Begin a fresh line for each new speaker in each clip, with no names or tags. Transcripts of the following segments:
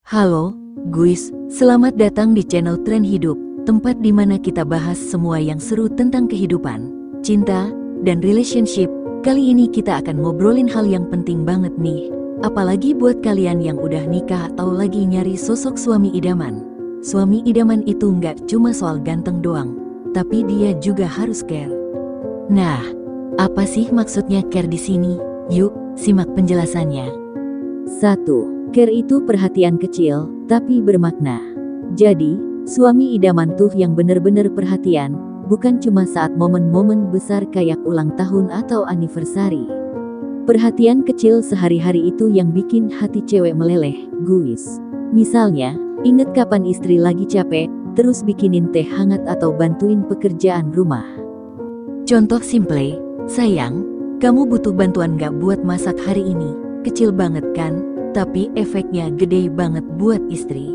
Halo, guys, selamat datang di channel Tren Hidup, tempat di mana kita bahas semua yang seru tentang kehidupan, cinta, dan relationship. Kali ini kita akan ngobrolin hal yang penting banget nih, apalagi buat kalian yang udah nikah atau lagi nyari sosok suami idaman. Suami idaman itu nggak cuma soal ganteng doang, tapi dia juga harus care. Nah, apa sih maksudnya care di sini? Yuk, simak penjelasannya. 1. Care itu perhatian kecil, tapi bermakna. Jadi, suami idaman tuh yang bener-bener perhatian, bukan cuma saat momen-momen besar kayak ulang tahun atau anniversary. Perhatian kecil sehari-hari itu yang bikin hati cewek meleleh, guys. Misalnya, inget kapan istri lagi capek, terus bikinin teh hangat atau bantuin pekerjaan rumah. Contoh simple, sayang, kamu butuh bantuan gak buat masak hari ini? Kecil banget kan? Tapi efeknya gede banget buat istri.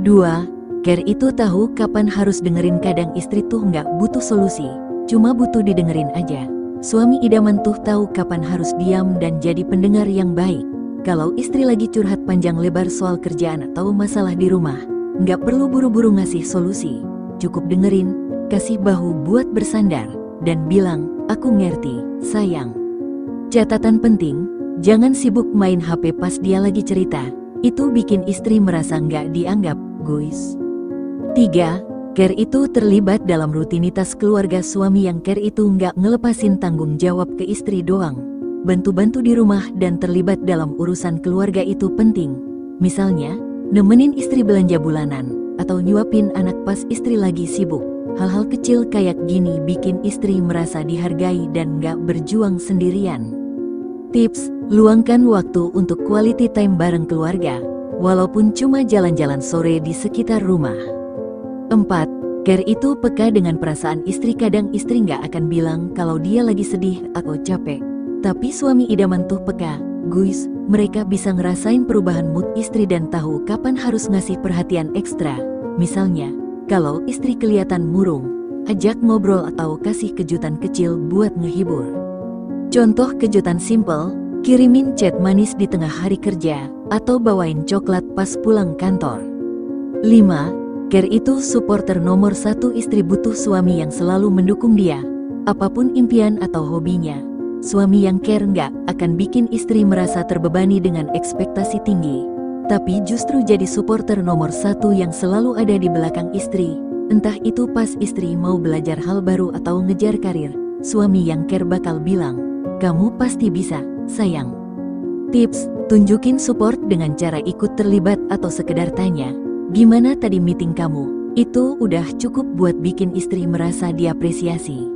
2. Care itu tahu kapan harus dengerin. Kadang istri tuh nggak butuh solusi, cuma butuh didengerin aja. Suami idaman tuh tahu kapan harus diam dan jadi pendengar yang baik. Kalau istri lagi curhat panjang lebar soal kerjaan atau masalah di rumah, nggak perlu buru-buru ngasih solusi. Cukup dengerin, kasih bahu buat bersandar, dan bilang, aku ngerti, sayang. Catatan penting, jangan sibuk main HP pas dia lagi cerita, itu bikin istri merasa nggak dianggap, guys. 3. Care itu terlibat dalam rutinitas keluarga. Suami yang care itu nggak ngelepasin tanggung jawab ke istri doang. Bantu-bantu di rumah dan terlibat dalam urusan keluarga itu penting. Misalnya, nemenin istri belanja bulanan, atau nyuapin anak pas istri lagi sibuk. Hal-hal kecil kayak gini bikin istri merasa dihargai dan nggak berjuang sendirian. Tips, luangkan waktu untuk quality time bareng keluarga, walaupun cuma jalan-jalan sore di sekitar rumah. 4. Care itu peka dengan perasaan istri. Kadang istri nggak akan bilang kalau dia lagi sedih atau capek. Tapi suami idaman tuh peka, guys, mereka bisa ngerasain perubahan mood istri dan tahu kapan harus ngasih perhatian ekstra. Misalnya, kalau istri kelihatan murung, ajak ngobrol atau kasih kejutan kecil buat ngehibur. Contoh kejutan simple, kirimin chat manis di tengah hari kerja, atau bawain coklat pas pulang kantor. 5. Care itu supporter nomor 1. Istri butuh suami yang selalu mendukung dia, apapun impian atau hobinya. Suami yang care nggak akan bikin istri merasa terbebani dengan ekspektasi tinggi, tapi justru jadi supporter nomor 1 yang selalu ada di belakang istri. Entah itu pas istri mau belajar hal baru atau ngejar karir, suami yang care bakal bilang, kamu pasti bisa, sayang. Tips, tunjukin support dengan cara ikut terlibat atau sekedar tanya, gimana tadi meeting kamu? Itu udah cukup buat bikin istri merasa diapresiasi.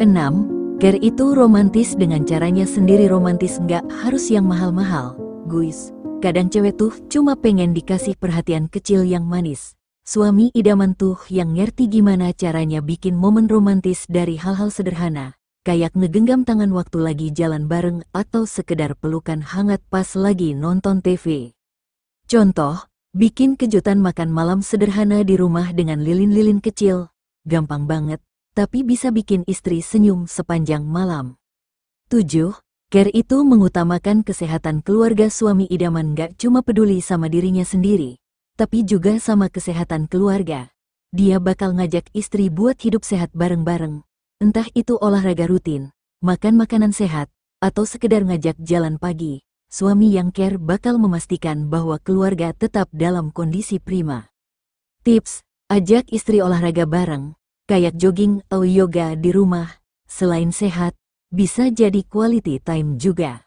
6. Care itu romantis dengan caranya sendiri. Romantis nggak harus yang mahal-mahal, guys. Kadang cewek tuh cuma pengen dikasih perhatian kecil yang manis. Suami idaman tuh yang ngerti gimana caranya bikin momen romantis dari hal-hal sederhana, kayak ngegenggam tangan waktu lagi jalan bareng atau sekedar pelukan hangat pas lagi nonton TV. Contoh, bikin kejutan makan malam sederhana di rumah dengan lilin-lilin kecil. Gampang banget, tapi bisa bikin istri senyum sepanjang malam. 7. Care itu mengutamakan kesehatan keluarga. Suami idaman gak cuma peduli sama dirinya sendiri, tapi juga sama kesehatan keluarga. Dia bakal ngajak istri buat hidup sehat bareng-bareng. Entah itu olahraga rutin, makan makanan sehat, atau sekedar ngajak jalan pagi, suami yang care bakal memastikan bahwa keluarga tetap dalam kondisi prima. Tips, ajak istri olahraga bareng, kayak jogging atau yoga di rumah. Selain sehat, bisa jadi quality time juga.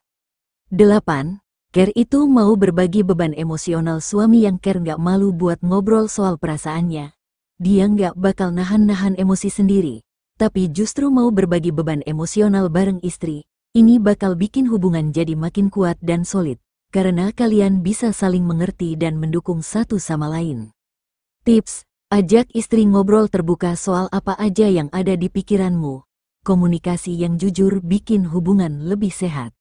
8. Care itu mau berbagi beban emosional. Suami yang care nggak malu buat ngobrol soal perasaannya. Dia nggak bakal nahan-nahan emosi sendiri, tapi justru mau berbagi beban emosional bareng istri. Ini bakal bikin hubungan jadi makin kuat dan solid, karena kalian bisa saling mengerti dan mendukung satu sama lain. Tips, ajak istri ngobrol terbuka soal apa aja yang ada di pikiranmu. Komunikasi yang jujur bikin hubungan lebih sehat.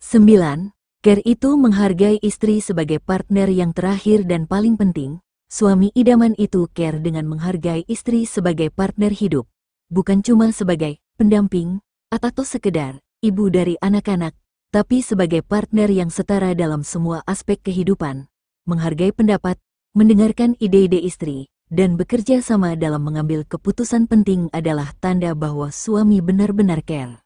9. Care itu menghargai istri sebagai partner. Yang terakhir dan paling penting, suami idaman itu care dengan menghargai istri sebagai partner hidup. Bukan cuma sebagai pendamping, atau sekedar ibu dari anak-anak, tapi sebagai partner yang setara dalam semua aspek kehidupan. menghargai pendapat, mendengarkan ide-ide istri, dan bekerja sama dalam mengambil keputusan penting adalah tanda bahwa suami benar-benar care.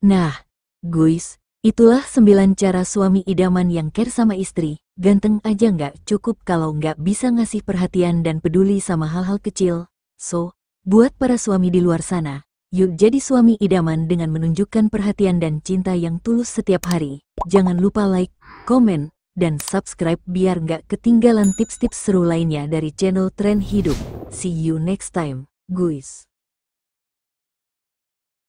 Nah, guys, itulah 9 cara suami idaman yang care sama istri. Ganteng aja nggak cukup kalau nggak bisa ngasih perhatian dan peduli sama hal-hal kecil. So, buat para suami di luar sana, yuk jadi suami idaman dengan menunjukkan perhatian dan cinta yang tulus setiap hari. Jangan lupa like, komen, dan subscribe biar nggak ketinggalan tips-tips seru lainnya dari channel Tren Hidup. See you next time, guys.